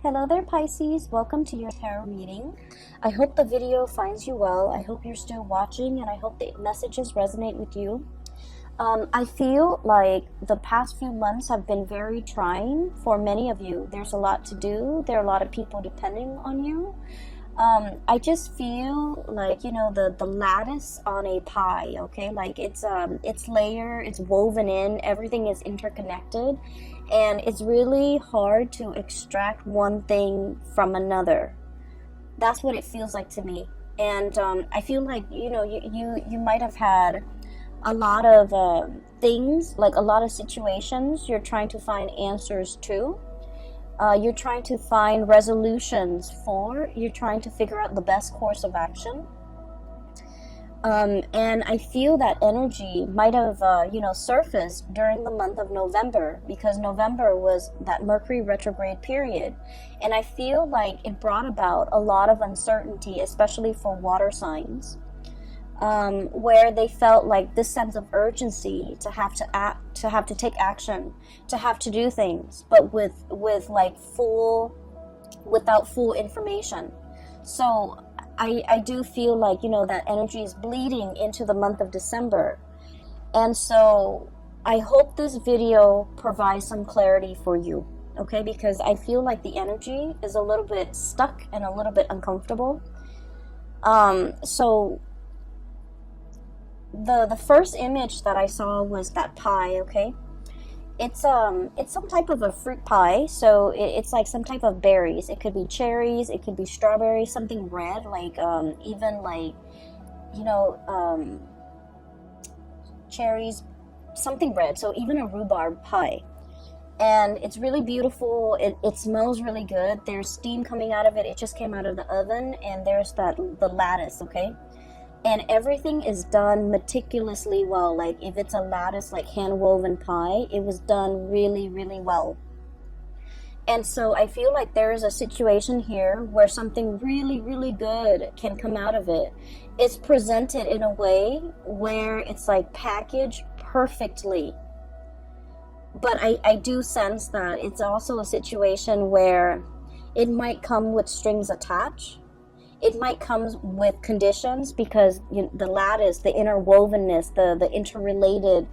Hello there, Pisces. Welcome to your tarot reading. I hope the video finds you well. I hope you're still watching, and I hope the messages resonate with you. I feel like the past few months have been very trying for many of you. There's a lot to do. There are a lot of people depending on you. I just feel like, the lattice on a pie, okay? Like it's layered, it's woven in, everything is interconnected, and it's really hard to extract one thing from another. That's what it feels like to me. And I feel like, you might have had a lot of things, like a lot of situations you're trying to find answers to. You're trying to find resolutions for. You're trying to figure out the best course of action. And I feel that energy might have, surfaced during the month of November, because November was that Mercury retrograde period. And I feel like it brought about a lot of uncertainty, especially for water signs. Where they felt like this sense of urgency to have to act, to have to take action, to have to do things, but without full information. So I do feel like, that energy is bleeding into the month of December. And so I hope this video provides some clarity for you, okay? Because I feel like the energy is a little bit stuck and a little bit uncomfortable. So the first image that I saw was that pie, okay? It's some type of a fruit pie, so it's like some type of berries. It could be cherries, it could be strawberries, something red, like even like, cherries, something red, so even a rhubarb pie. And it's really beautiful. It smells really good. There's steam coming out of it. It just came out of the oven, and there's the lattice, okay? And everything is done meticulously well. Like if it's a lattice, like hand-woven pie, it was done really, really well. And so I feel like there is a situation here where something really, really good can come out of it. It's presented in a way where it's like packaged perfectly. But I do sense that it's also a situation where it might come with strings attached. It might come with conditions, because the lattice, the interwovenness, the interrelated,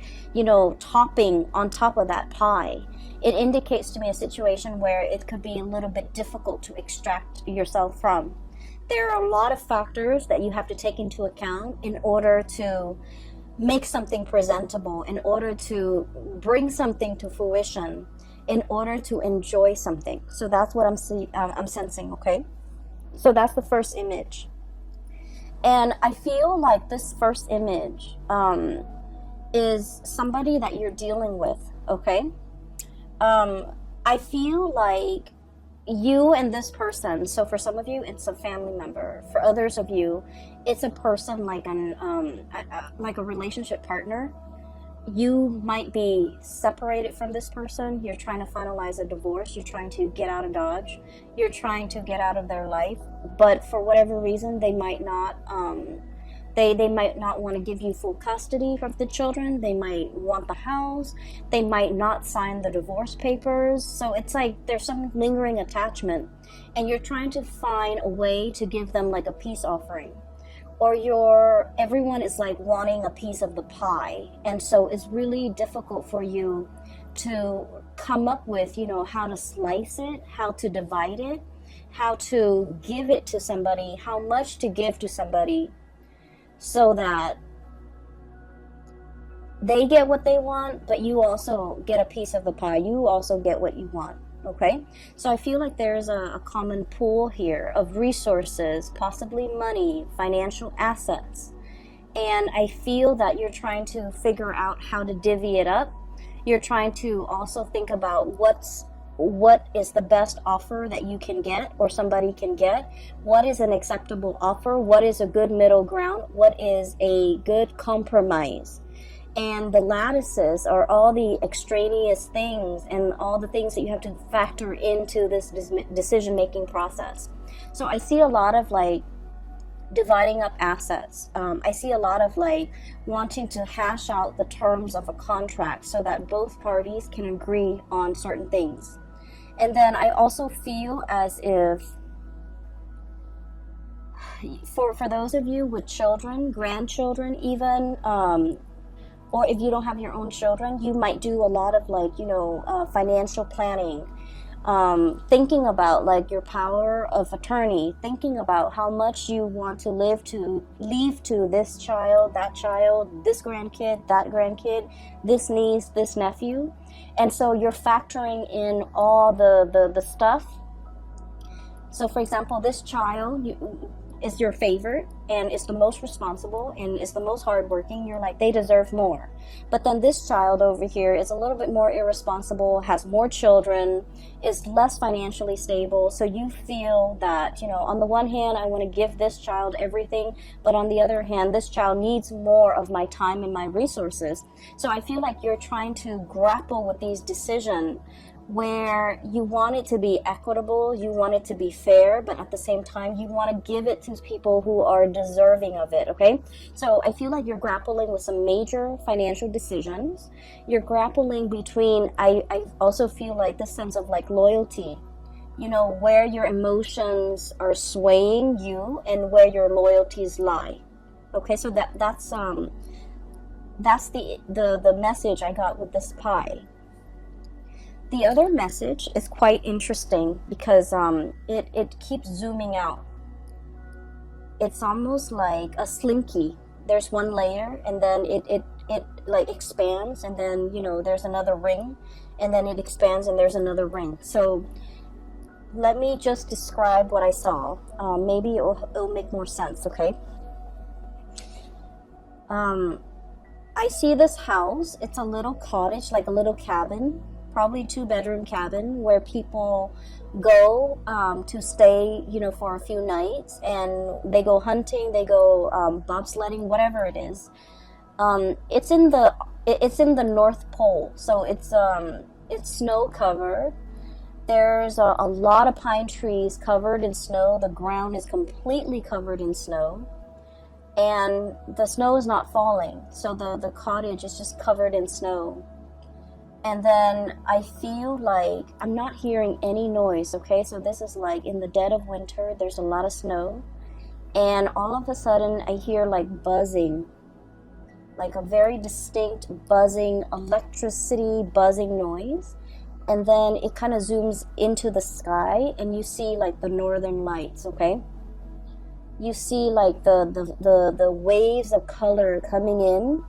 topping on top of that pie, it indicates to me a situation where it could be a little bit difficult to extract yourself from. There are a lot of factors that you have to take into account in order to make something presentable, in order to bring something to fruition, in order to enjoy something. So that's what I'm sensing, okay? So that's the first image. And I feel like this first image is somebody that you're dealing with, okay? I feel like you and this person, so for some of you, it's a family member. For others of you, it's a person like like a relationship partner. You might be separated from this person. You're trying to finalize a divorce. You're trying to get out of Dodge. You're trying to get out of their life. But for whatever reason, they might not they might not want to give you full custody of the children. They might want the house. They might not sign the divorce papers. So it's like there's some lingering attachment, and you're trying to find a way to give them like a peace offering. Or everyone is like wanting a piece of the pie, and so it's really difficult for you to come up with, how to slice it, how to divide it, how to give it to somebody, how much to give to somebody, so that they get what they want, but you also get a piece of the pie. You also get what you want. Okay, so I feel like there's a common pool here of resources, possibly money, financial assets. And I feel that you're trying to figure out how to divvy it up. You're trying to also think about what is the best offer that you can get, or somebody can get. What is an acceptable offer? What is a good middle ground? What is a good compromise? And the lattices are all the extraneous things and all the things that you have to factor into this decision-making process. So I see a lot of like dividing up assets. I see a lot of like wanting to hash out the terms of a contract so that both parties can agree on certain things. And then I also feel as if for those of you with children, grandchildren even, or if you don't have your own children, you might do a lot of like, financial planning, thinking about like your power of attorney, thinking about how much you want to leave to this child, that child, this grandkid, that grandkid, this niece, this nephew. And so you're factoring in all the stuff. So for example, this child is your favorite and is the most responsible and is the most hardworking. You're like, they deserve more. But then this child over here is a little bit more irresponsible, has more children, is less financially stable. So you feel that, on the one hand, I want to give this child everything, but on the other hand, this child needs more of my time and my resources. So I feel like you're trying to grapple with these decisions where you want it to be equitable, you want it to be fair, but at the same time, you want to give it to people who are deserving of it, okay? So I feel like you're grappling with some major financial decisions. You're grappling between, I also feel like this sense of like loyalty, where your emotions are swaying you and where your loyalties lie. Okay, so that's the message I got with this pie. The other message is quite interesting because it keeps zooming out. It's almost like a slinky. There's one layer and then it like expands, and then there's another ring, and then it expands and there's another ring. So let me just describe what I saw. Maybe it'll make more sense, okay? I see this house. It's a little cottage, like a little cabin, probably 2-bedroom cabin where people go to stay, for a few nights, and they go hunting, they go bobsledding, whatever it is. It's in the North Pole, so it's snow covered. There's a lot of pine trees covered in snow. The ground is completely covered in snow, and the snow is not falling, so the cottage is just covered in snow. And then I feel like I'm not hearing any noise, okay? So this is like in the dead of winter, there's a lot of snow. And all of a sudden I hear like buzzing, like a very distinct buzzing, electricity buzzing noise. And then it kind of zooms into the sky and you see like the northern lights, okay? You see like the waves of color coming in,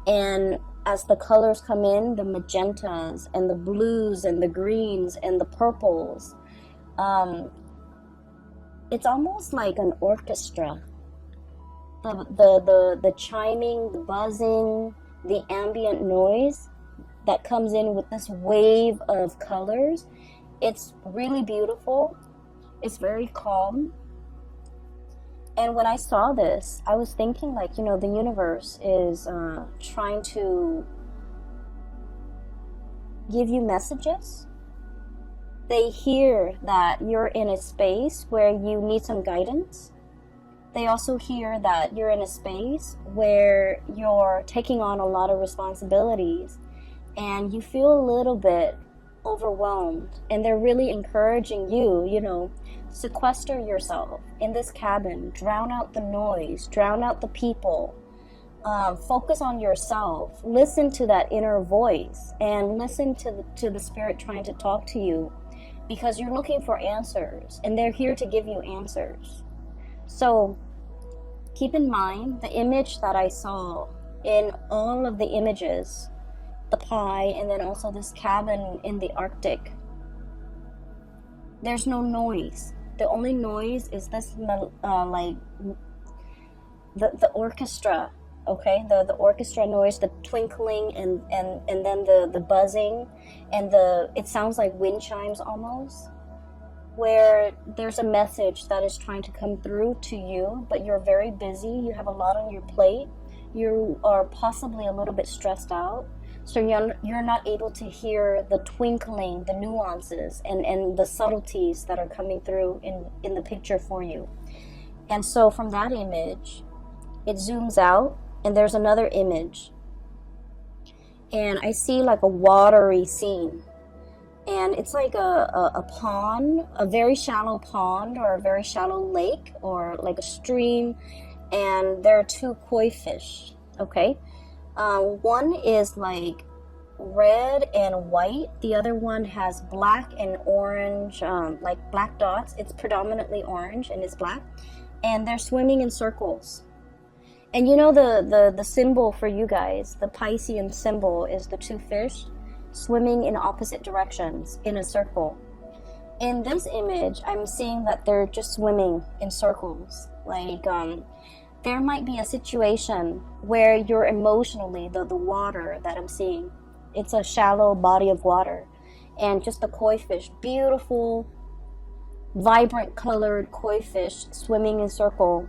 and as the colors come in, the magentas and the blues and the greens and the purples, it's almost like an orchestra. The chiming, the buzzing, the ambient noise that comes in with this wave of colors, it's really beautiful. It's very calm. And when I saw this, I was thinking like, the universe is trying to give you messages. They hear that you're in a space where you need some guidance. They also hear that you're in a space where you're taking on a lot of responsibilities and you feel a little bit overwhelmed, and they're really encouraging you, sequester yourself in this cabin, drown out the noise, drown out the people, focus on yourself, listen to that inner voice, and listen to the spirit trying to talk to you, because you're looking for answers and they're here to give you answers. So keep in mind the image that I saw in all of the images, the pie, and then also this cabin in the Arctic. There's no noise. The only noise is this like the orchestra, okay? The orchestra noise, the twinkling, and then the buzzing, and it sounds like wind chimes almost, where there's a message that is trying to come through to you, but you're very busy, you have a lot on your plate, you are possibly a little bit stressed out. So you're not able to hear the twinkling, the nuances, and the subtleties that are coming through in the picture for you. And so from that image, it zooms out, and there's another image. And I see like a watery scene. and it's like a pond, a very shallow pond or a very shallow lake or like a stream, and there are two koi fish, okay? One is like red and white, the other one has black and orange, like black dots. It's predominantly orange and it's black, and they're swimming in circles. And you know the symbol for you guys, the Piscean symbol is the two fish swimming in opposite directions in a circle. In this image, I'm seeing that they're just swimming in circles. Like, there might be a situation where you're emotionally, the water that I'm seeing, it's a shallow body of water, and just the koi fish, beautiful, vibrant colored koi fish swimming in circles.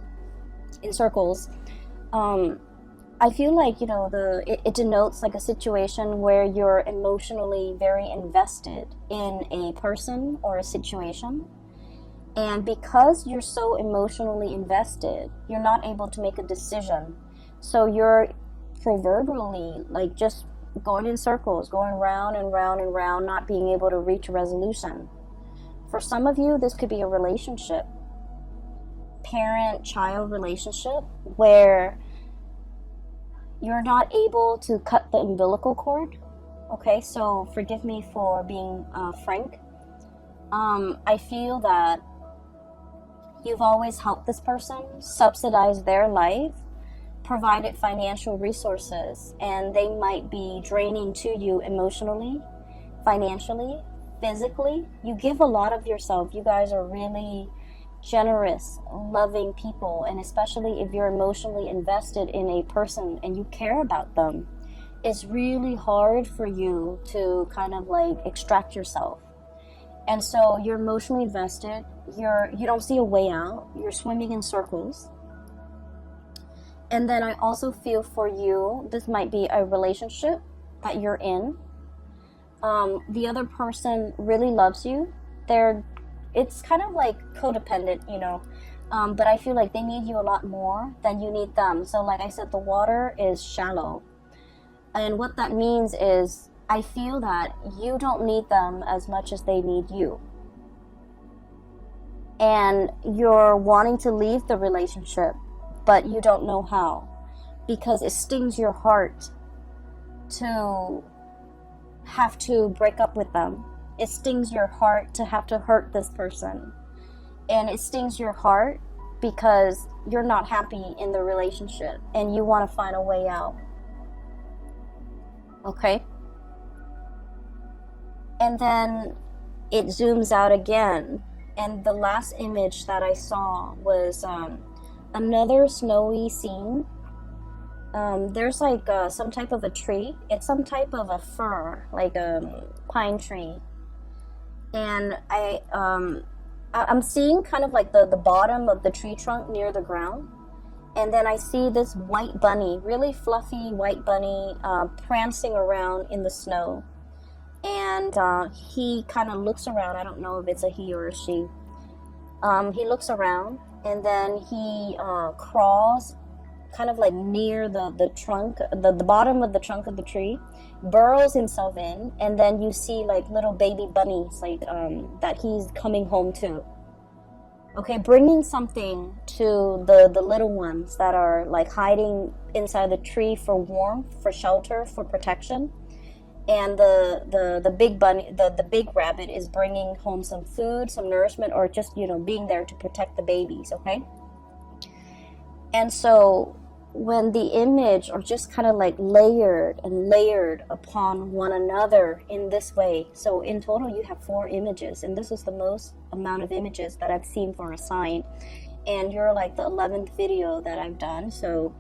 I feel like, you know, it denotes like a situation where you're emotionally very invested in a person or a situation. And because you're so emotionally invested, you're not able to make a decision. So you're proverbially like just going in circles, going round and round and round, not being able to reach a resolution. For some of you, this could be a relationship, parent-child relationship, where you're not able to cut the umbilical cord. Okay, so forgive me for being frank. I feel that you've always helped this person, subsidized their life, provided financial resources, and they might be draining to you emotionally, financially, physically. You give a lot of yourself. You guys are really generous, loving people, and especially if you're emotionally invested in a person and you care about them, it's really hard for you to kind of like extract yourself. And so you're emotionally invested, you don't see a way out, you're swimming in circles. And then I also feel for you, this might be a relationship that you're in. The other person really loves you. It's kind of like codependent, you know, but I feel like they need you a lot more than you need them. So like I said, the water is shallow. And what that means is I feel that you don't need them as much as they need you. And you're wanting to leave the relationship, but you don't know how, because it stings your heart to have to break up with them. It stings your heart to have to hurt this person. And it stings your heart because you're not happy in the relationship and you want to find a way out. Okay? And then it zooms out again. And the last image that I saw was another snowy scene. There's like some type of a tree. It's some type of a fir, like a pine tree. And I'm seeing kind of like the bottom of the tree trunk near the ground. And then I see this white bunny, really fluffy white bunny, prancing around in the snow. And he kind of looks around. I don't know if it's a he or a she. He looks around, and then he crawls kind of like near the trunk, the bottom of the trunk of the tree, burrows himself in, and then you see like little baby bunnies like that he's coming home to. Okay, bringing something to the little ones that are like hiding inside the tree for warmth, for shelter, for protection. And the big bunny, the big rabbit is bringing home some food, some nourishment, or just, you know, being there to protect the babies, okay? And so when the image are just kind of like layered and layered upon one another in this way, so in total you have 4 images, and this is the most amount of images that I've seen for a sign, and you're like the 11th video that I've done. So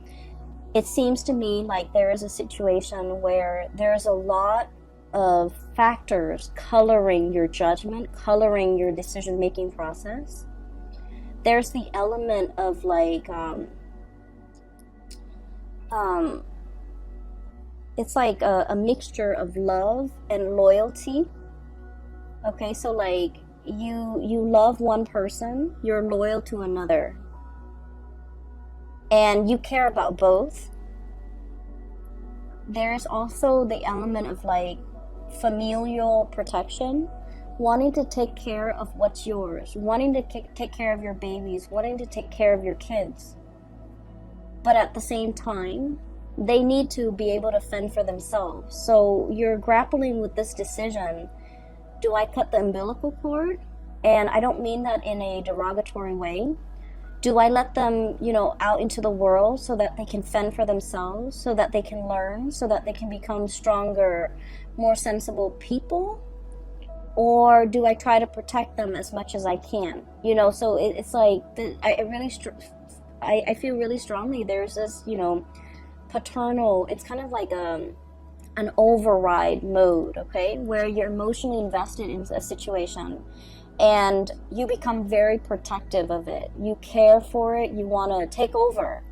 it seems to me like there is a situation where there's a lot of factors coloring your judgment, coloring your decision-making process. There's the element of like it's like a mixture of love and loyalty. Okay, so like you love one person, you're loyal to another, and you care about both. There's also the element of like familial protection, wanting to take care of what's yours, wanting to take care of your babies, wanting to take care of your kids. But at the same time, they need to be able to fend for themselves. So you're grappling with this decision. Do I cut the umbilical cord? And I don't mean that in a derogatory way. Do I let them, out into the world so that they can fend for themselves, so that they can learn, so that they can become stronger, more sensible people? Or do I try to protect them as much as I can? So it's like, I feel really strongly there's this, paternal, it's kind of like an override mode, okay? Where you're emotionally invested in a situation and you become very protective of it. You care for it, you want to take over.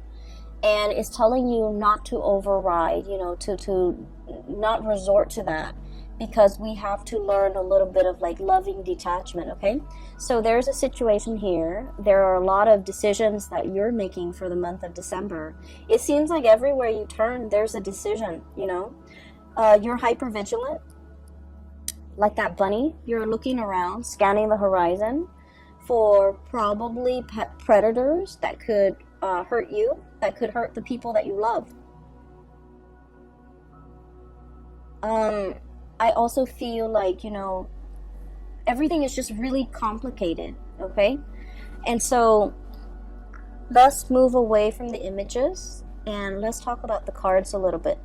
And it's telling you not to override, to not resort to that, because we have to learn a little bit of like loving detachment, okay? So there's a situation here. There are a lot of decisions that you're making for the month of December. It seems like everywhere you turn, there's a decision, You're hypervigilant, like that bunny. You're looking around, scanning the horizon for probably pet predators that could hurt you, that could hurt the people that you love. I also feel like, everything is just really complicated, okay? And so let's move away from the images and let's talk about the cards a little bit.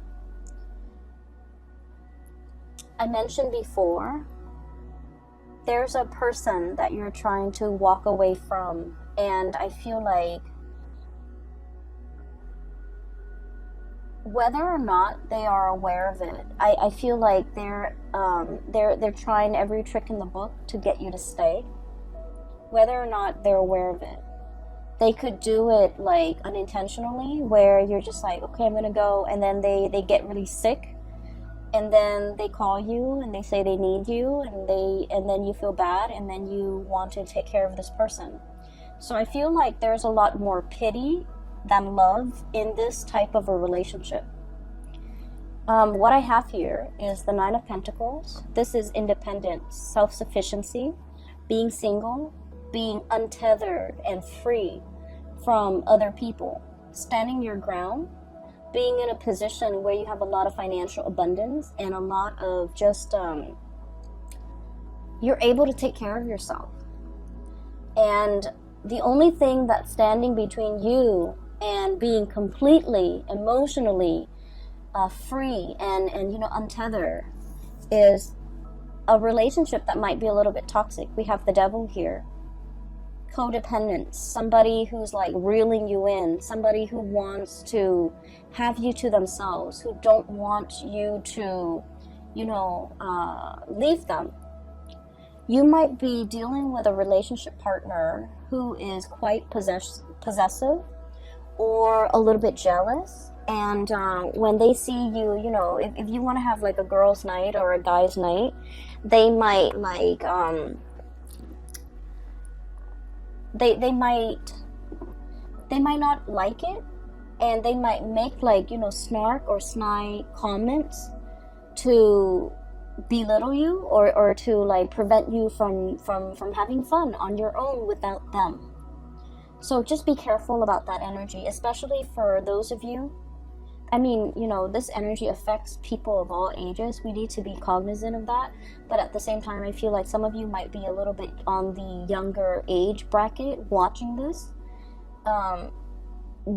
I mentioned before, there's a person that you're trying to walk away from, and I feel like whether or not they are aware of it, I feel like they're trying every trick in the book to get you to stay. Whether or not they're aware of it, they could do it like unintentionally, where you're just like, okay, I'm gonna go, and then they get really sick, and then they call you and they say they need you, and then you feel bad, and then you want to take care of this person. So I feel like there's a lot more pity than love in this type of a relationship. What I have here is the Nine of Pentacles. This is independence, self-sufficiency, being single, being untethered and free from other people, standing your ground, being in a position where you have a lot of financial abundance and a lot of just, you're able to take care of yourself. And the only thing that's standing between you and being completely emotionally free and untethered is a relationship that might be a little bit toxic. We have the devil here. Codependence, somebody who's like reeling you in, somebody who wants to have you to themselves, who don't want you to, leave them. You might be dealing with a relationship partner who is quite possessive or a little bit jealous, and when they see you, if you want to have like a girl's night or a guy's night, they might like they might not like it, and they might make like snark or snide comments to belittle you or to like prevent you from having fun on your own without them. So just be careful about that energy, especially for those of you. I mean, this energy affects people of all ages. We need to be cognizant of that. But at the same time, I feel like some of you might be a little bit on the younger age bracket watching this.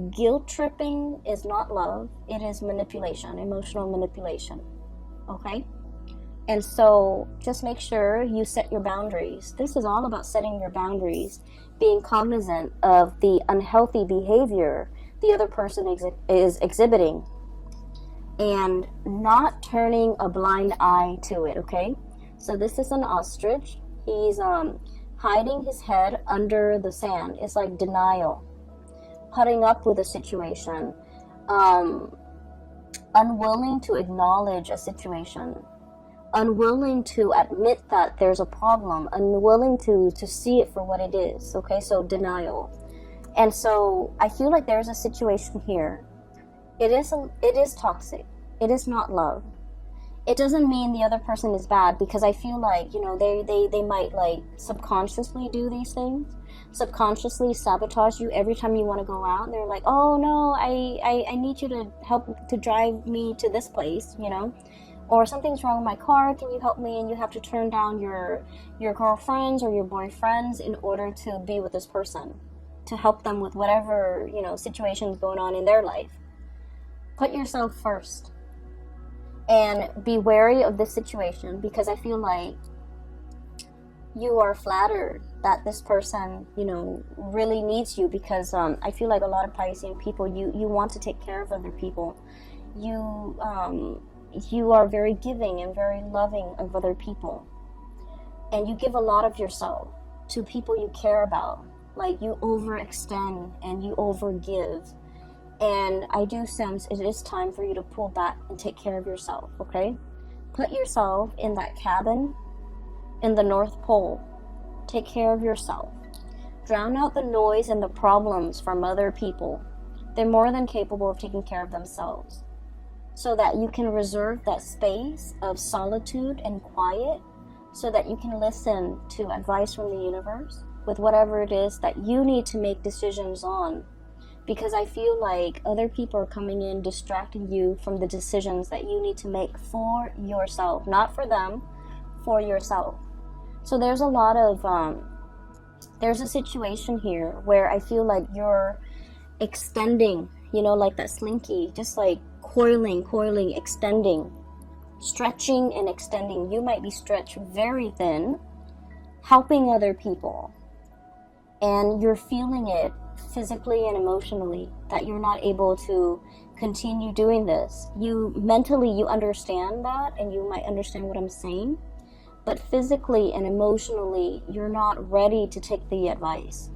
Guilt tripping is not love. It is manipulation, emotional manipulation. Okay? And so just make sure you set your boundaries. This is all about setting your boundaries, being cognizant of the unhealthy behavior the other person is exhibiting, and not turning a blind eye to it, okay? So this is an ostrich. He's hiding his head under the sand. It's like denial, putting up with a situation, unwilling to acknowledge a situation, unwilling to admit that there's a problem, unwilling to see it for what it is, okay? So denial. And so I feel like there's a situation here. It is toxic. It is not love. it doesn't mean the other person is bad, because I feel like, you know, they might like subconsciously do these things, subconsciously sabotage you every time you want to go out, and they're like, oh no, I need you to help to drive me to this place, you know, or something's wrong with my car, can you help me? And you have to turn down your girlfriends or your boyfriends in order to be with this person, to help them with whatever, you know, situations going on in their life. Put yourself first. And be wary of this situation, because I feel like you are flattered that this person, you know, really needs you, because I feel like a lot of Piscean people, you want to take care of other people. You are very giving and very loving of other people. And you give a lot of yourself to people you care about. Like, you overextend and you overgive. And I do sense it is time for you to pull back and take care of yourself, okay? Put yourself in that cabin in the North Pole. Take care of yourself. Drown out the noise and the problems from other people. They're more than capable of taking care of themselves. So that you can reserve that space of solitude and quiet, so that you can listen to advice from the universe with whatever it is that you need to make decisions on. Because I feel like other people are coming in, distracting you from the decisions that you need to make for yourself. Not for them, for yourself. So there's a lot of, there's a situation here where I feel like you're extending, you know, like that slinky, just like coiling, extending, stretching and extending. You might be stretched very thin, helping other people. And you're feeling it physically and emotionally, that you're not able to continue doing this. You mentally, you understand that, and you might understand what I'm saying, but physically and emotionally, you're not ready to take the advice.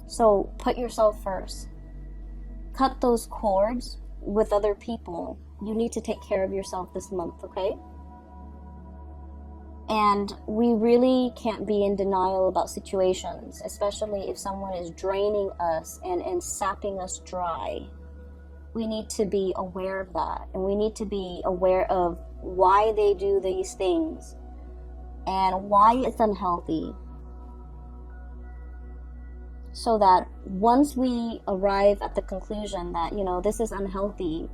So put yourself first. Cut those cords with other people. You need to take care of yourself this month, okay? And we really can't be in denial about situations, especially if someone is draining us and sapping us dry. We need to be aware of that, and we need to be aware of why they do these things and why it's unhealthy. So that once we arrive at the conclusion that, you know, this is unhealthy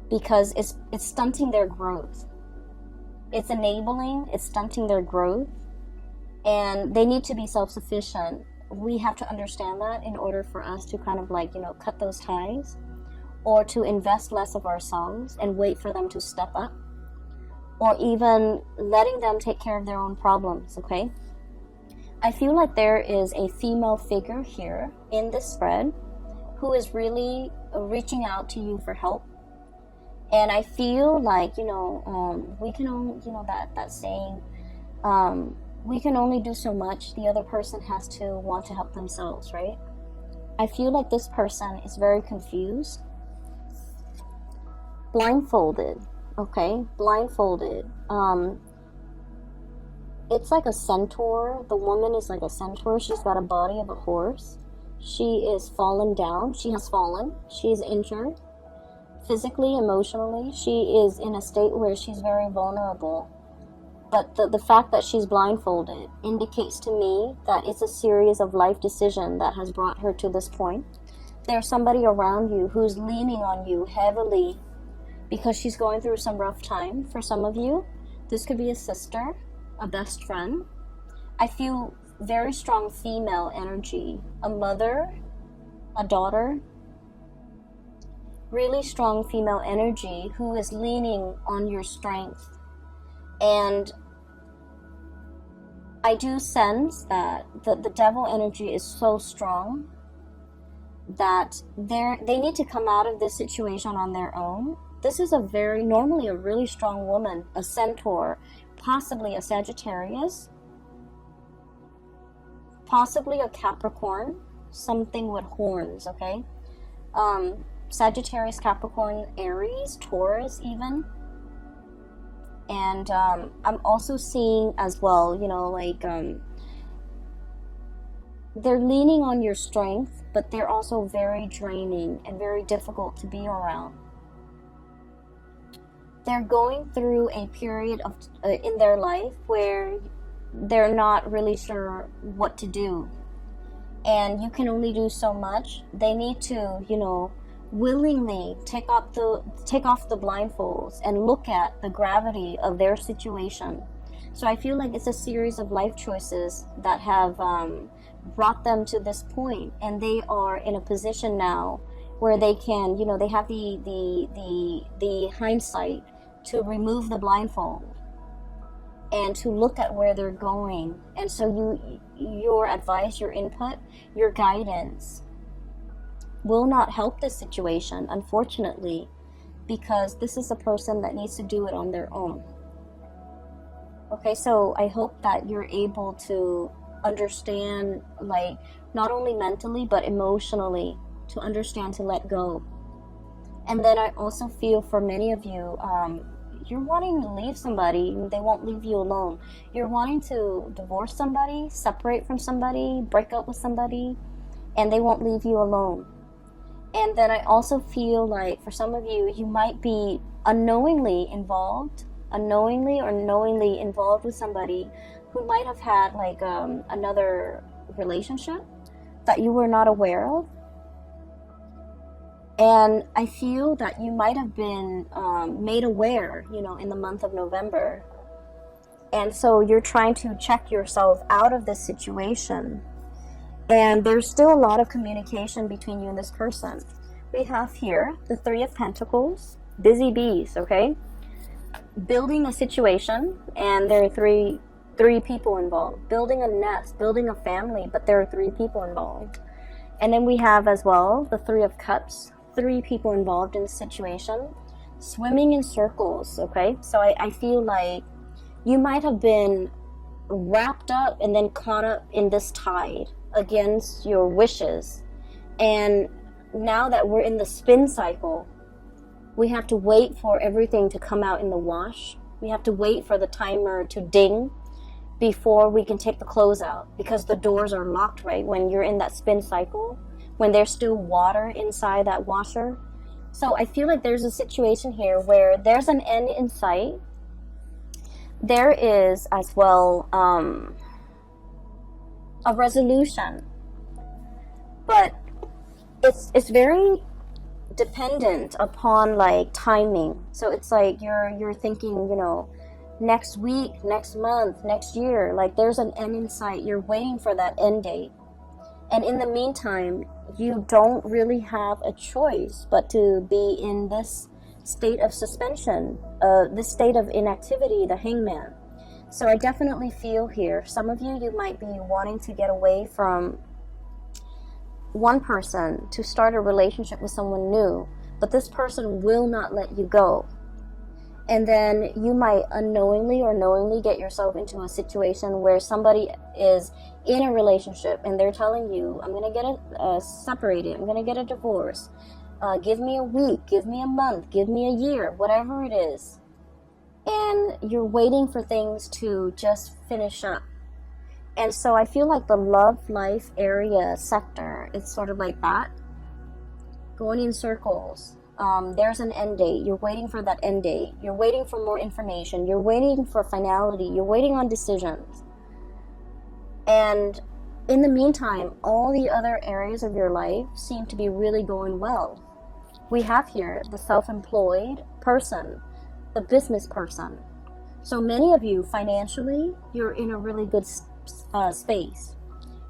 because it's stunting their growth. It's enabling, it's stunting their growth, and they need to be self-sufficient. We have to understand that in order for us to kind of like, you know, cut those ties, or to invest less of ourselves and wait for them to step up, or even letting them take care of their own problems, okay? I feel like there is a female figure here in this spread who is really reaching out to you for help. And I feel like, you know, we can only, you know, that saying, we can only do so much. The other person has to want to help themselves, right? I feel like this person is very confused. Blindfolded, okay? Blindfolded. It's like a centaur. The woman is like a centaur. She's got a body of a horse. She is fallen down. She has fallen. She is injured. Physically, emotionally, she is in a state where she's very vulnerable. But the fact that she's blindfolded indicates to me that it's a series of life decisions that has brought her to this point. There's somebody around you who's leaning on you heavily because she's going through some rough time. For some of you, this could be a sister, a best friend. I feel very strong female energy, a mother, a daughter. Really strong female energy who is leaning on your strength. And I do sense that the devil energy is so strong that they need to come out of this situation on their own. This is normally a really strong woman, a centaur, possibly a Sagittarius, possibly a Capricorn, something with horns, okay? Sagittarius, Capricorn, Aries, Taurus even. And I'm also seeing as well, you know, like they're leaning on your strength, but they're also very draining and very difficult to be around. they're going through a period of in their life where they're not really sure what to do, and you can only do so much. They need to, you know, willingly take off the blindfolds and look at the gravity of their situation. So I feel like it's a series of life choices that have brought them to this point, and they are in a position now where they can, you know, they have the hindsight to remove the blindfold and to look at where they're going. And so your advice, your input, your guidance will not help this situation, unfortunately, because this is a person that needs to do it on their own. Okay, so I hope that you're able to understand, like, not only mentally but emotionally, to understand to let go. And then I also feel for many of you, you're wanting to leave somebody, they won't leave you alone. You're wanting to divorce somebody, separate from somebody, break up with somebody, and they won't leave you alone. And then I also feel like for some of you, you might be unknowingly or knowingly involved with somebody who might have had like another relationship that you were not aware of. And I feel that you might have been made aware, you know, in the month of November. And so you're trying to check yourself out of this situation. And there's still a lot of communication between you and this person. We have here the Three of Pentacles, busy bees, okay? Building a situation, and there are three people involved. Building a nest, building a family, but there are 3 people involved. And then we have as well the Three of Cups, 3 people involved in the situation. Swimming in circles, okay? So I feel like you might have been wrapped up and then caught up in this tide against your wishes. And now that we're in the spin cycle, we have to wait for everything to come out in the wash. We have to wait for the timer to ding before we can take the clothes out, because the doors are locked, right? When you're in that spin cycle, when there's still water inside that washer. So I feel like there's a situation here where there's an end in sight. There is as well a resolution, but it's very dependent upon like timing. So it's like you're thinking, you know, next week, next month, next year, like there's an end in sight. You're waiting for that end date. And in the meantime, you don't really have a choice but to be in this state of suspension, this state of inactivity, the Hangman. So I definitely feel here, some of you might be wanting to get away from one person to start a relationship with someone new, but this person will not let you go. And then you might unknowingly or knowingly get yourself into a situation where somebody is in a relationship and they're telling you, I'm going to get separated, I'm going to get a divorce, give me a week, give me a month, give me a year, whatever it is. And you're waiting for things to just finish up. And so I feel like the love life area sector, it's sort of like that, going in circles. There's an end date. You're waiting for that end date. You're waiting for more information. You're waiting for finality. You're waiting on decisions. And in the meantime, all the other areas of your life seem to be really going well. We have here the self-employed person, the business person. So many of you, financially, you're in a really good space.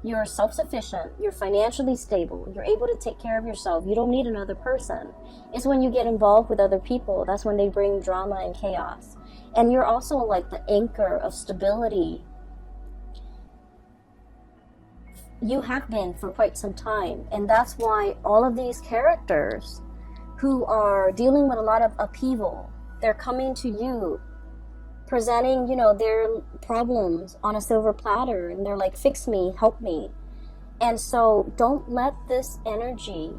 You're self-sufficient, you're financially stable, you're able to take care of yourself, you don't need another person. It's when you get involved with other people, that's when they bring drama and chaos. And you're also like the anchor of stability. You have been for quite some time, and that's why all of these characters who are dealing with a lot of upheaval, they're coming to you presenting, you know, their problems on a silver platter, and they're like, fix me, help me. And so don't let this energy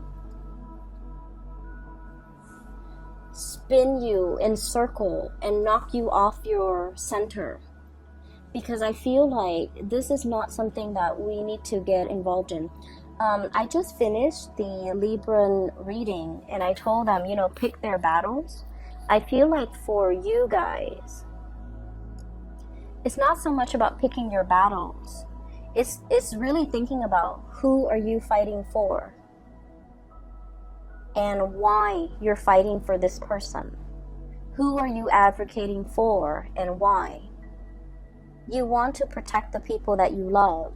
spin you in circle and knock you off your center, because I feel like this is not something that we need to get involved in. I just finished the Libran reading, and I told them, you know, pick their battles. I feel like for you guys, it's not so much about picking your battles. It's really thinking about who are you fighting for and why you're fighting for this person. Who are you advocating for and why? You want to protect the people that you love.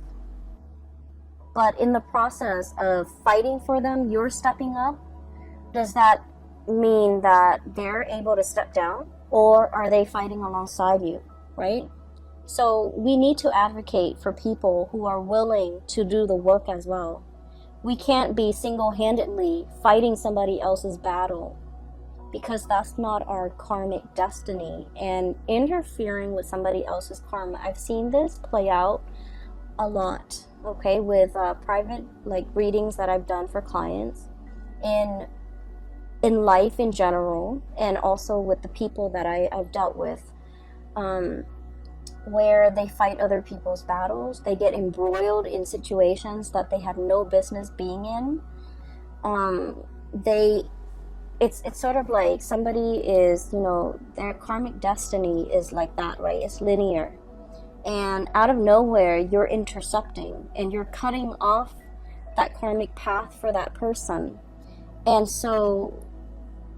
But in the process of fighting for them, you're stepping up. Does that mean that they're able to step down? Or are they fighting alongside you, right? So we need to advocate for people who are willing to do the work as well. We can't be single-handedly fighting somebody else's battle, because that's not our karmic destiny. And interfering with somebody else's karma, I've seen this play out a lot, okay, with private readings that I've done for clients, in life in general, and also with the people that I've dealt with, where they fight other people's battles. They get embroiled in situations that they have no business being in. It's sort of like somebody is, their karmic destiny is like that, right? It's linear. And out of nowhere, you're intercepting and you're cutting off that karmic path for that person. And so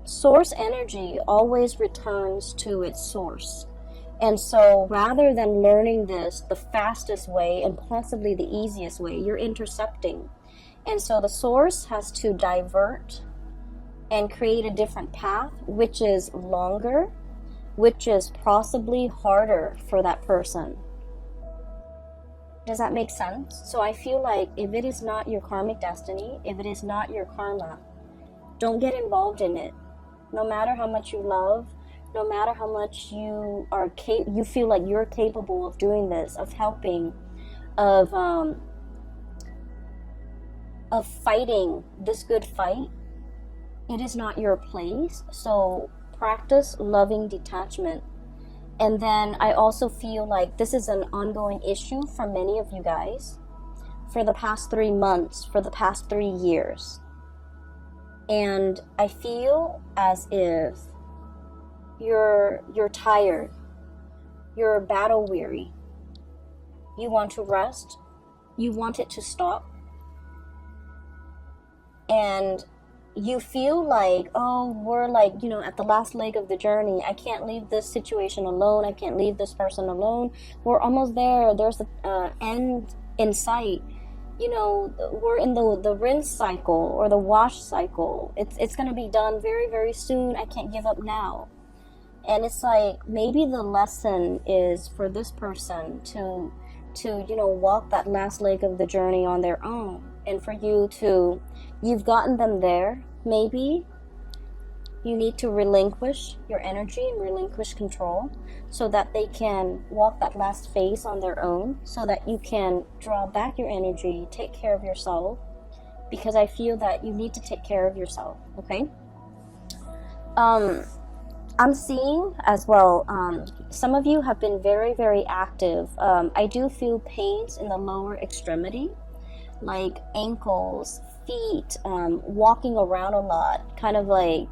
source energy always returns to its source. And so rather than learning this the fastest way and possibly the easiest way, you're intercepting. And so the source has to divert and create a different path, which is longer, which is possibly harder for that person. Does that make sense? So I feel like if it is not your karmic destiny, if it is not your karma, don't get involved in it. No matter how much you love, no matter how much you feel like you're capable of doing this, of helping, of fighting this good fight, it is not your place. So practice loving detachment. And then I also feel like this is an ongoing issue for many of you guys for the past 3 months, for the past 3 years. And I feel as if you're tired, you're battle weary, you want to rest, you want it to stop, and you feel like, oh, we're at the last leg of the journey. I can't leave this situation alone. I can't leave this person alone. We're almost there. There's an end in sight. We're in the rinse cycle or the wash cycle. It's going to be done very, very soon. I can't give up now. And it's like, maybe the lesson is for this person to walk that last leg of the journey on their own. And for you've gotten them there. Maybe you need to relinquish your energy and relinquish control so that they can walk that last phase on their own, so that you can draw back your energy, take care of yourself, because I feel that you need to take care of yourself, okay? I'm seeing as well, some of you have been very, very active. I do feel pains in the lower extremity, like ankles, feet, walking around a lot, kind of like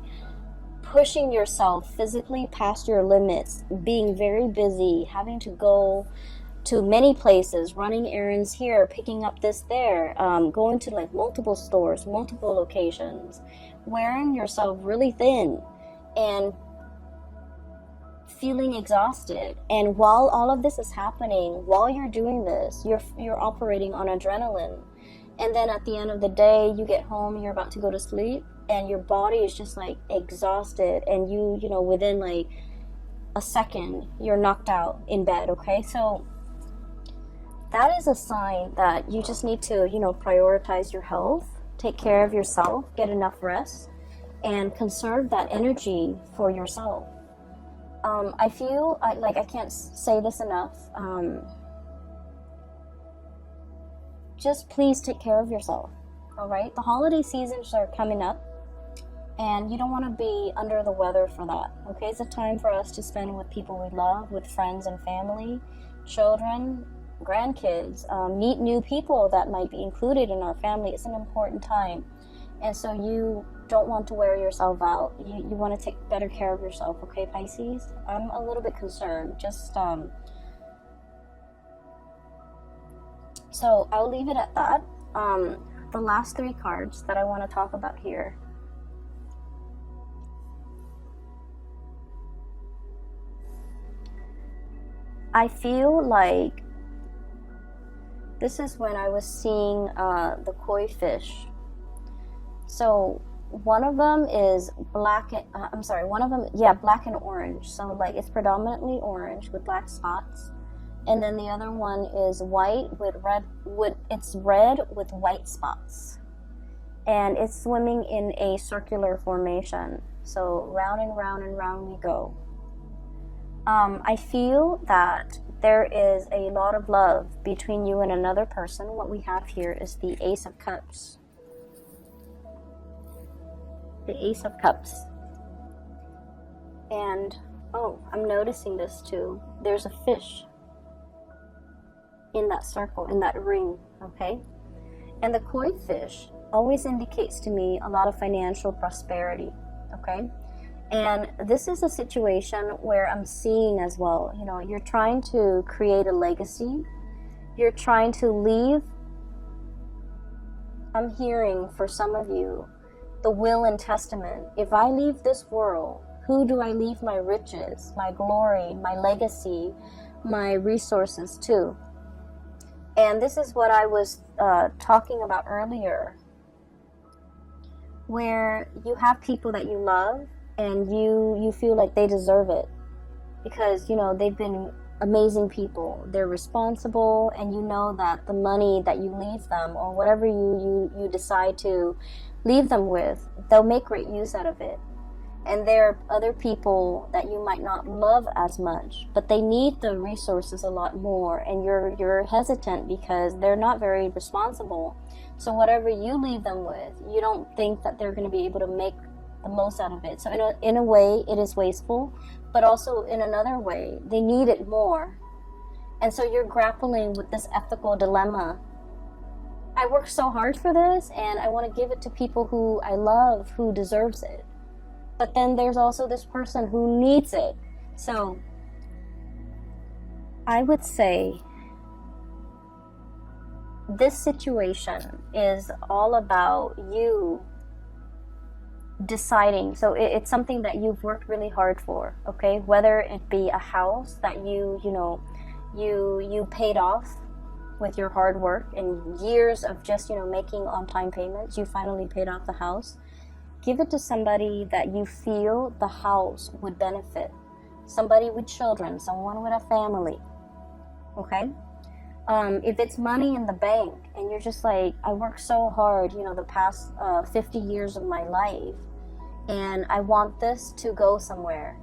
pushing yourself physically past your limits, being very busy, having to go to many places, running errands here, picking up this there, going to multiple stores, multiple locations, wearing yourself really thin and feeling exhausted. And while all of this is happening, while you're doing this, you're operating on adrenaline. And then at the end of the day, you get home, you're about to go to sleep, and your body is just exhausted, and you within a second, you're knocked out in bed, okay? So that is a sign that you just need to, prioritize your health, take care of yourself, get enough rest, and conserve that energy for yourself. I feel I can't say this enough. Just please take care of yourself, all right? The holiday seasons are coming up, and you don't want to be under the weather for that, okay? It's a time for us to spend with people we love, with friends and family, children, grandkids, meet new people that might be included in our family. It's an important time. And so you don't want to wear yourself out. You want to take better care of yourself, okay, Pisces? I'm a little bit concerned. Just, so I'll leave it at that. The last 3 cards that I want to talk about here. I feel like this is when I was seeing the koi fish. So one of them is black and, black and orange. So like it's predominantly orange with black spots. And then the other one is white with red, it's red with white spots. And it's swimming in a circular formation. So round and round and round we go. I feel that there is a lot of love between you and another person. What we have here is the Ace of Cups. The Ace of Cups. And, oh, I'm noticing this too. There's a fish in that circle, in that ring, okay? And the koi fish always indicates to me a lot of financial prosperity, okay? And this is a situation where I'm seeing as well, you know, you're trying to create a legacy. You're trying to leave. I'm hearing for some of you, the will and testament. If I leave this world, who do I leave my riches, my glory, my legacy, my resources to? And this is what I was talking about earlier, where you have people that you love and you feel like they deserve it because, you know, they've been amazing people. They're responsible, and you know that the money that you leave them or whatever you decide to leave them with, they'll make great use out of it. And there are other people that you might not love as much, but they need the resources a lot more, and you're hesitant because they're not very responsible. So whatever you leave them with, you don't think that they're going to be able to make the most out of it. So in a way, it is wasteful, but also in another way, they need it more. And so you're grappling with this ethical dilemma. I worked so hard for this, and I want to give it to people who I love, who deserves it. But then there's also this person who needs it. So I would say this situation is all about you deciding. So it's something that you've worked really hard for, okay? Whether it be a house that you paid off with your hard work and years of just, making on-time payments, you finally paid off the house. Give it to somebody that you feel the house would benefit. Somebody with children, someone with a family, okay? If it's money in the bank and you're just like, I worked so hard, the past 50 years of my life, and I want this to go somewhere,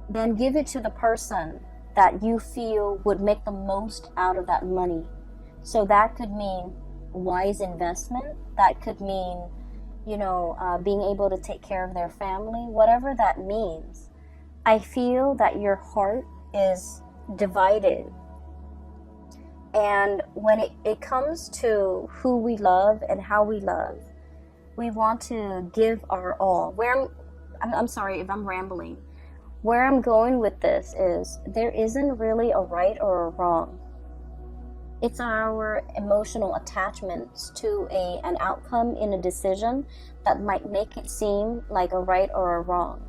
then give it to the person that you feel would make the most out of that money. So that could mean wise investment. That could mean being able to take care of their family, whatever that means. I feel that your heart is divided. And when it comes to who we love and how we love, we want to give our all. I'm sorry if I'm rambling. Where I'm going with this is there isn't really a right or a wrong. It's our emotional attachments to an outcome in a decision that might make it seem like a right or a wrong.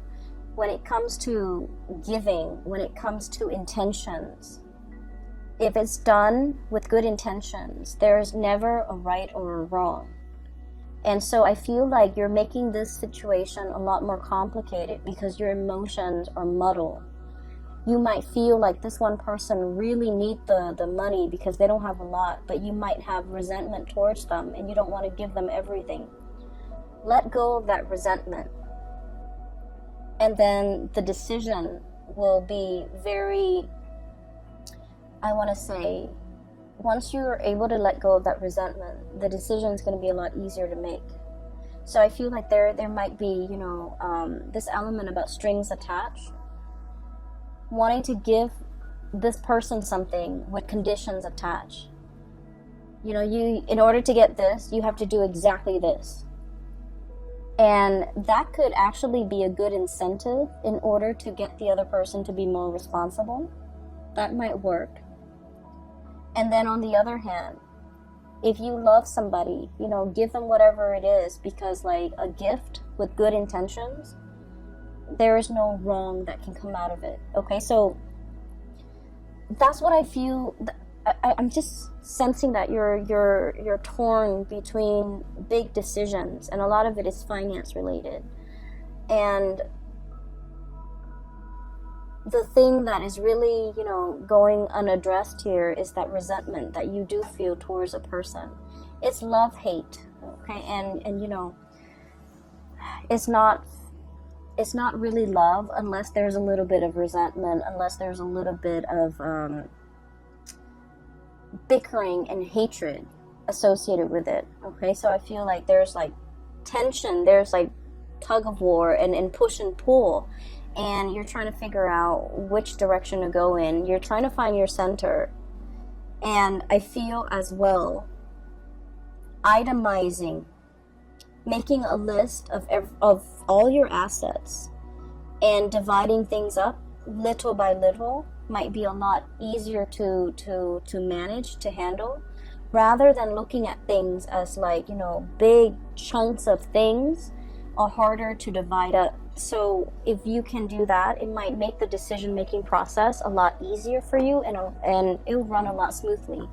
When it comes to giving, when it comes to intentions, if it's done with good intentions, there's never a right or a wrong. And so I feel like you're making this situation a lot more complicated because your emotions are muddled. You might feel like this one person really needs the money because they don't have a lot, but you might have resentment towards them and you don't want to give them everything. Let go of that resentment. And then the decision will be very, I want to say, once you're able to let go of that resentment, the decision is going to be a lot easier to make. So I feel like there might be, this element about strings attached. Wanting to give this person something with conditions attached. In order to get this, you have to do exactly this. And that could actually be a good incentive in order to get the other person to be more responsible. That might work. And then on the other hand, if you love somebody, you know, give them whatever it is, because like a gift with good intentions, there is no wrong that can come out of it. Okay, so that's what I feel. I'm just sensing that you're torn between big decisions, and a lot of it is finance related. And the thing that is really, you know, going unaddressed here is that resentment that you do feel towards a person. It's love-hate, okay? And you know, it's not really love unless there's a little bit of resentment, unless there's a little bit of bickering and hatred associated with it. Okay, so I feel like there's like tension, there's like tug of war and push and pull, and you're trying to figure out which direction to go in. You're trying to find your center. And I feel as well itemizing, making a list of all your assets and dividing things up little by little might be a lot easier to manage, to handle, rather than looking at things as like, you know, big chunks of things are harder to divide up. So if you can do that, it might make the decision-making process a lot easier for you, and it'll run a lot smoothly.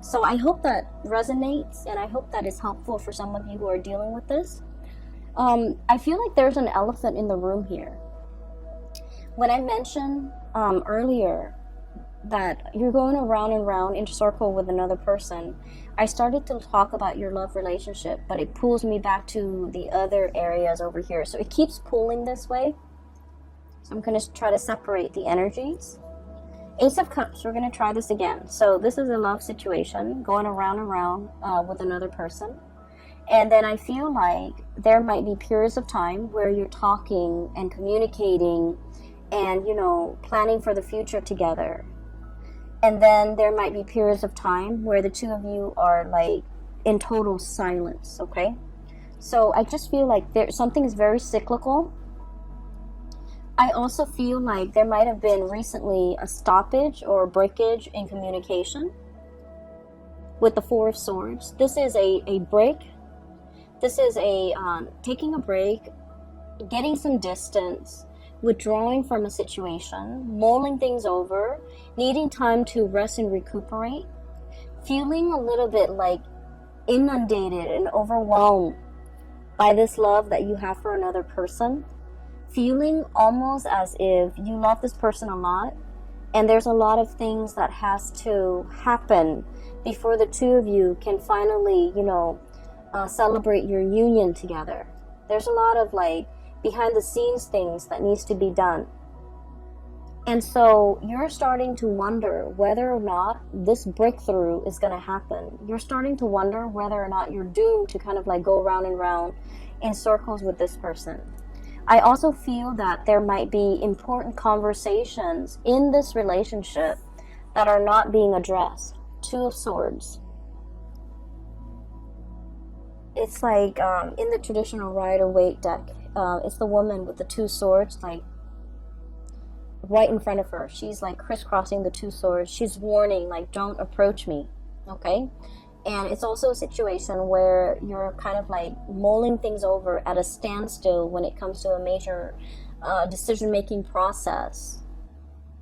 So I hope that resonates, and I hope that is helpful for some of you who are dealing with this. I feel like there's an elephant in the room here. When I mentioned earlier that you're going around and round in a circle with another person, I started to talk about your love relationship, but it pulls me back to the other areas over here. So it keeps pulling this way. So I'm going to try to separate the energies. Ace of Cups, we're going to try this again. So this is a love situation going around and round with another person. And then I feel like there might be periods of time where you're talking and communicating and, you know, planning for the future together. And then there might be periods of time where the two of you are like in total silence, okay? So I just feel like something is very cyclical. I also feel like there might have been recently a stoppage or a breakage in communication with the Four of Swords. This is a break. This is a taking a break, getting some distance, withdrawing from a situation, mulling things over, needing time to rest and recuperate, feeling a little bit like inundated and overwhelmed by this love that you have for another person, feeling almost as if you love this person a lot, and there's a lot of things that has to happen before the two of you can finally, you know, celebrate your union together. There's a lot of like behind the scenes things that needs to be done. And so you're starting to wonder whether or not this breakthrough is going to happen. You're starting to wonder whether or not you're doomed to kind of like go round and round in circles with this person. I also feel that there might be important conversations in this relationship that are not being addressed. Two of Swords. It's like in the traditional Rider-Waite deck, it's the woman with the two swords, like right in front of her. She's like crisscrossing the two swords. She's warning, like, don't approach me, okay? And it's also a situation where you're kind of like mulling things over at a standstill when it comes to a major decision-making process.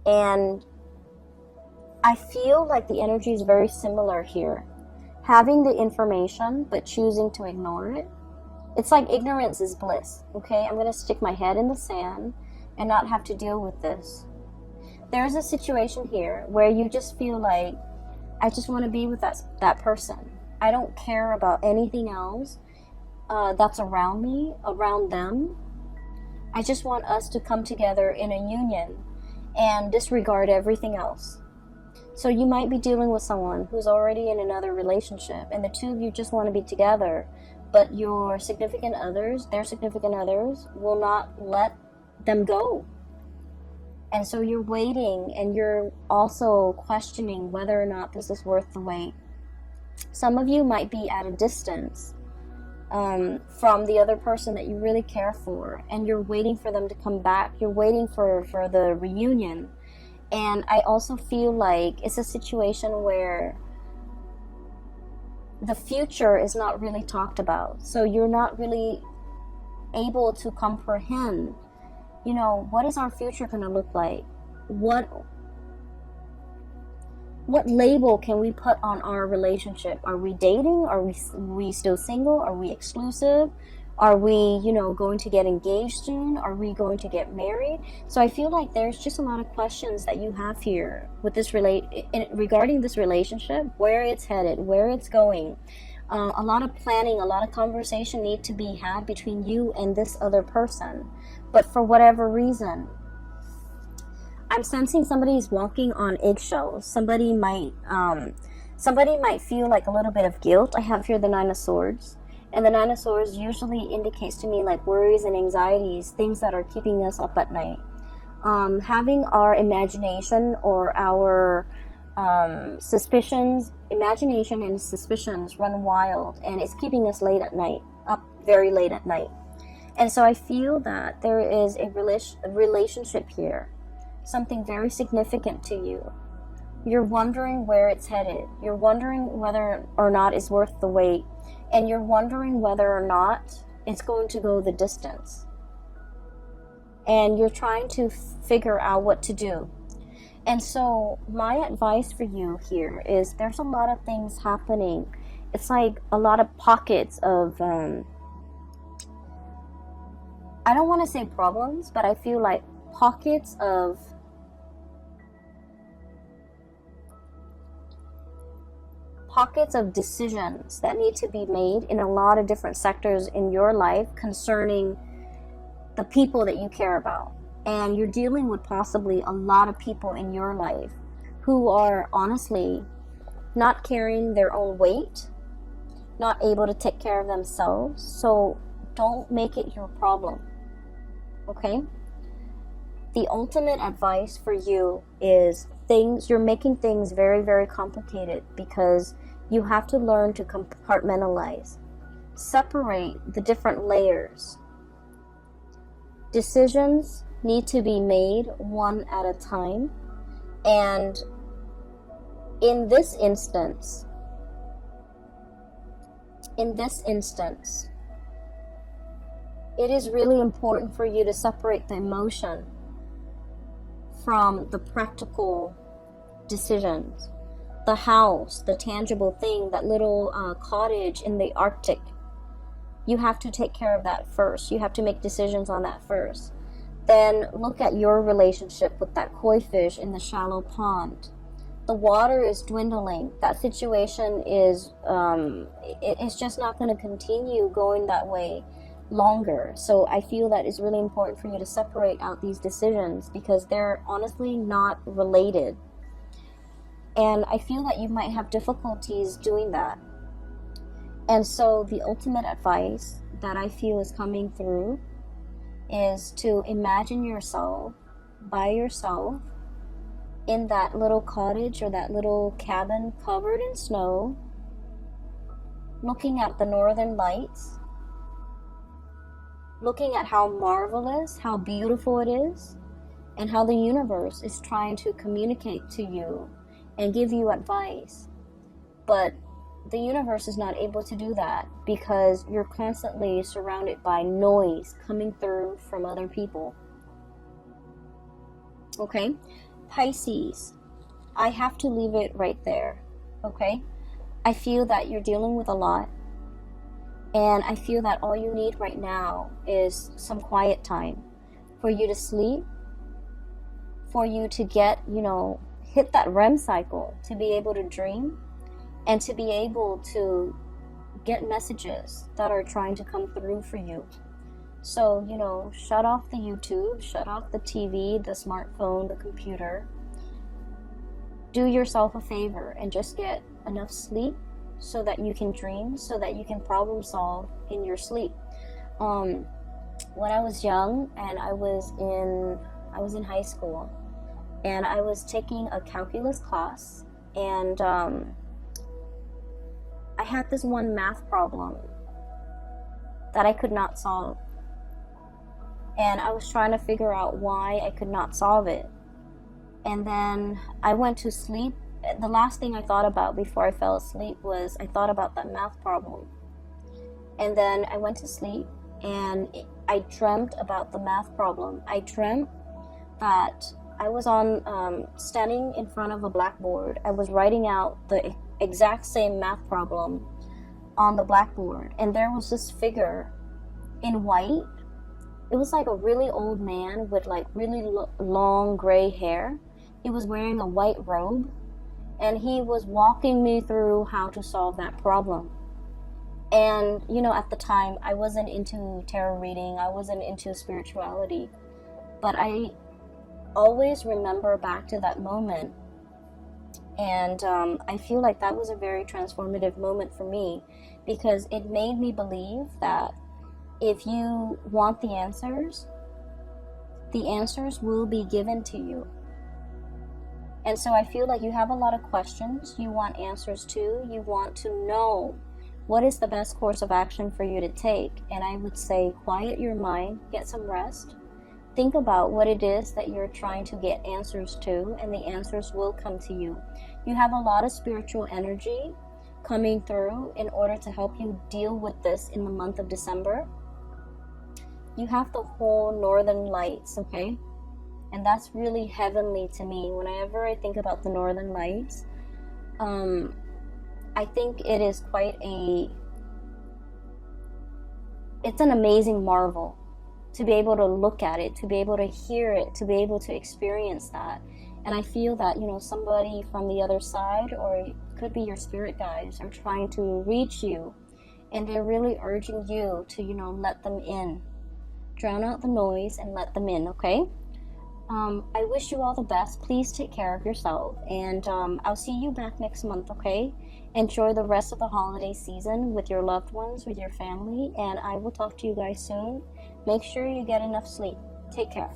And I feel like the energy is very similar here. Having the information, but choosing to ignore it. It's like ignorance is bliss, okay? I'm going to stick my head in the sand and not have to deal with this. There's a situation here where you just feel like, I just want to be with that person. I don't care about anything else that's around me, around them. I just want us to come together in a union and disregard everything else. So you might be dealing with someone who's already in another relationship, and the two of you just want to be together, but your significant others, their significant others, will not let them go. And so you're waiting, and you're also questioning whether or not this is worth the wait. Some of you might be at a distance from the other person that you really care for, and you're waiting for them to come back. You're waiting for the reunion. And I also feel like it's a situation where the future is not really talked about. So you're not really able to comprehend, you know, what is our future going to look like? What label can we put on our relationship? Are we dating? Are we still single? Are we exclusive? Are we, you know, going to get engaged soon? Are we going to get married? So I feel like there's just a lot of questions that you have here with this regarding this relationship, where it's headed, where it's going. A lot of planning, a lot of conversation need to be had between you and this other person. But for whatever reason, I'm sensing somebody's walking on eggshells. Somebody might feel like a little bit of guilt. I have here the Nine of Swords. And the Nine of Swords usually indicates to me like worries and anxieties, things that are keeping us up at night. Having our imagination or our imagination and suspicions run wild, and it's keeping us late at night, up very late at night. And so I feel that there is a relationship here, something very significant to you. You're wondering where it's headed. You're wondering whether or not it's worth the wait. And you're wondering whether or not it's going to go the distance. And you're trying to figure out what to do. And so my advice for you here is there's a lot of things happening. It's like a lot of pockets of, I don't want to say problems, but I feel like pockets of decisions that need to be made in a lot of different sectors in your life concerning the people that you care about. And you're dealing with possibly a lot of people in your life who are honestly not carrying their own weight, not able to take care of themselves. So don't make it your problem, okay? The ultimate advice for you is you're making things very, very complicated because you have to learn to compartmentalize, separate the different layers. Decisions need to be made one at a time. And in this instance, it is really important for you to separate the emotion from the practical decisions. The house, the tangible thing, that little cottage in the Arctic. You have to take care of that first. You have to make decisions on that first. Then look at your relationship with that koi fish in the shallow pond. The water is dwindling. That situation is, it's just not going to continue going that way longer. So I feel that it's really important for you to separate out these decisions because they're honestly not related. And I feel that you might have difficulties doing that. And so the ultimate advice that I feel is coming through is to imagine yourself by yourself in that little cottage or that little cabin covered in snow, looking at the northern lights, looking at how marvelous, how beautiful it is, and how the universe is trying to communicate to you and give you advice. But the universe is not able to do that because you're constantly surrounded by noise coming through from other people. Okay? Pisces, I have to leave it right there. Okay? I feel that you're dealing with a lot. And I feel that all you need right now is some quiet time for you to sleep, for you to get, hit that REM cycle, to be able to dream, and to be able to get messages that are trying to come through for you. So, shut off the YouTube, shut off the TV, the smartphone, the computer. Do yourself a favor and just get enough sleep so that you can dream, so that you can problem solve in your sleep. When I was young and I was in high school, and I was taking a calculus class, and I had this one math problem that I could not solve. And I was trying to figure out why I could not solve it. And then I went to sleep. The last thing I thought about before I fell asleep was I thought about that math problem. And then I went to sleep and I dreamt about the math problem. I dreamt that I was standing in front of a blackboard. I was writing out the exact same math problem on the blackboard. And there was this figure in white. It was like a really old man with like really long gray hair. He was wearing a white robe. And he was walking me through how to solve that problem. And, you know, at the time, I wasn't into tarot reading. I wasn't into spirituality. But I always remember back to that moment. And I feel like that was a very transformative moment for me. Because it made me believe that if you want the answers will be given to you. And so I feel like you have a lot of questions you want answers to. You want to know what is the best course of action for you to take. And I would say quiet your mind, get some rest. Think about what it is that you're trying to get answers to, and the answers will come to you. You have a lot of spiritual energy coming through in order to help you deal with this in the month of December. You have the whole northern lights, okay? And that's really heavenly to me. Whenever I think about the northern lights, I think it is it's an amazing marvel to be able to look at it, to be able to hear it, to be able to experience that. And I feel that, you know, somebody from the other side, or it could be your spirit guides, are trying to reach you. And they're really urging you to, you know, let them in. Drown out the noise and let them in, okay? I wish you all the best. Please take care of yourself. And I'll see you back next month, okay? Enjoy the rest of the holiday season with your loved ones, with your family. And I will talk to you guys soon. Make sure you get enough sleep. Take care.